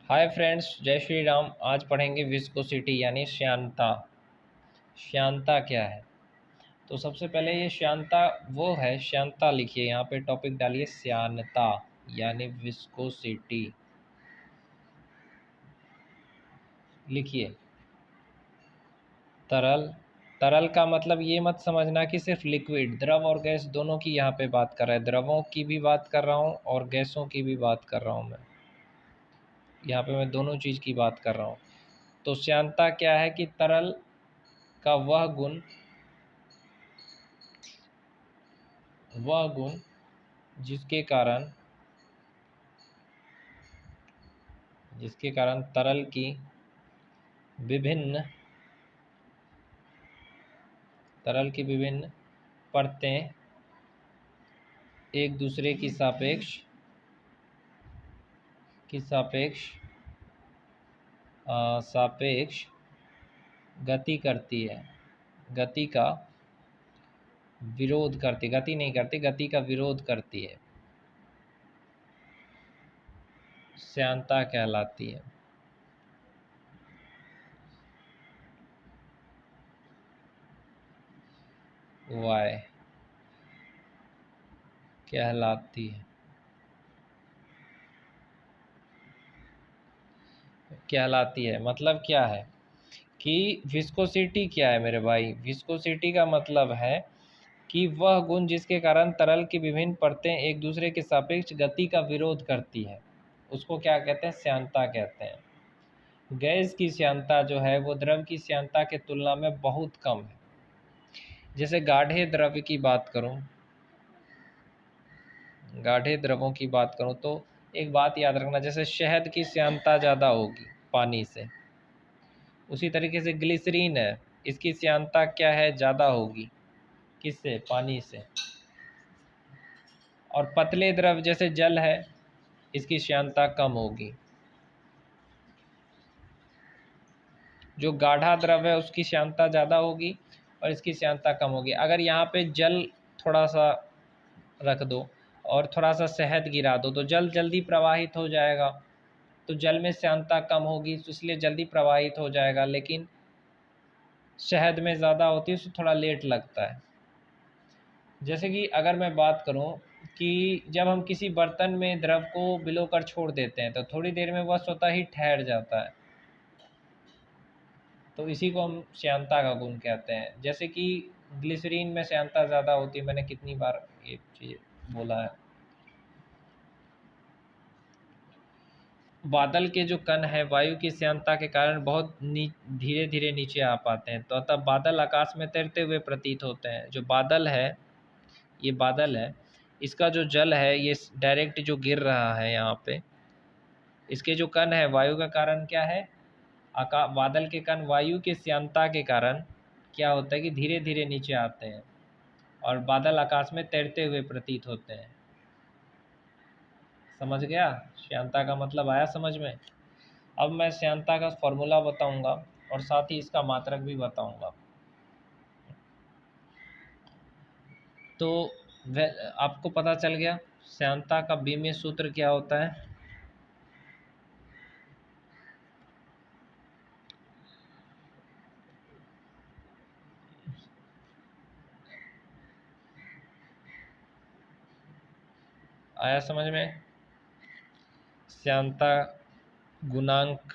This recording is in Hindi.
हाय फ्रेंड्स, जय श्री राम। आज पढ़ेंगे विस्कोसिटी यानी श्यानता। श्यानता क्या है? तो सबसे पहले ये श्यानता वो है, श्यानता लिखिए, यहाँ पे टॉपिक डालिए श्यानता यानी विस्कोसिटी लिखिए। तरल, तरल का मतलब ये मत समझना कि सिर्फ लिक्विड, द्रव और गैस दोनों की यहाँ पे बात कर रहा है। द्रवों की भी बात कर रहा हूँ और गैसों की भी बात कर रहा हूँ। यहाँ पे मैं दोनों चीज़ की बात कर रहा हूँ। तो श्यानता क्या है कि तरल का वह गुण जिसके कारण तरल की विभिन्न परतें एक दूसरे की सापेक्ष गति करती है, गति का विरोध करती, गति नहीं करती, गति का विरोध करती है, श्यानता कहलाती है। वाय कहलाती है मतलब क्या है कि विस्कोसिटी क्या है मेरे भाई? विस्कोसिटी का मतलब है कि वह गुण जिसके कारण तरल की विभिन्न परतें एक दूसरे के सापेक्ष गति का विरोध करती है, उसको क्या कहते हैं? श्यानता कहते हैं। गैस की श्यानता जो है वो द्रव की श्यानता के तुलना में बहुत कम है। जैसे गाढ़े द्रवों की बात करूं तो एक बात याद रखना, जैसे शहद की श्यानता ज़्यादा होगी पानी से, उसी तरीके से ग्लिसरीन है, इसकी श्यानता क्या है? ज़्यादा होगी। किससे? पानी से। और पतले द्रव जैसे जल है, इसकी श्यानता कम होगी। जो गाढ़ा द्रव है उसकी श्यानता ज़्यादा होगी और इसकी श्यानता कम होगी। अगर यहाँ पे जल थोड़ा सा रख दो और थोड़ा सा शहद गिरा दो तो जल जल्दी प्रवाहित हो जाएगा, तो जल में श्यानता कम होगी, तो इसलिए जल्दी प्रवाहित हो जाएगा। लेकिन शहद में ज़्यादा होती है, उससे थोड़ा लेट लगता है। जैसे कि अगर मैं बात करूं कि जब हम किसी बर्तन में द्रव को बिलो कर छोड़ देते हैं तो थोड़ी देर में वह स्वतः ही ठहर जाता है, तो इसी को हम श्यानता का गुण कहते हैं। जैसे कि ग्लिसरीन में श्यानता ज़्यादा होती है, मैंने कितनी बार ये चीज़ बोला है। बादल के जो कण है वायु की श्यानता के कारण बहुत धीरे धीरे नीचे आ पाते हैं, तो तब बादल आकाश में तैरते हुए प्रतीत होते हैं। जो बादल है, ये बादल है, इसका जो जल है ये डायरेक्ट जो गिर रहा है यहाँ पे, इसके जो कण है वायु का कारण क्या है? बादल के कण वायु के श्यानता के कारण क्या होता है कि धीरे धीरे नीचे आते हैं और बादल आकाश में तैरते हुए प्रतीत होते हैं। समझ गया? श्यानता का मतलब आया समझ में? अब मैं श्यानता का फॉर्मूला बताऊंगा और साथ ही इसका मात्रक भी बताऊंगा। तो आपको पता चल गया श्यानता का बीमीय सूत्र क्या होता है? आया समझ में? श्यानता गुणांक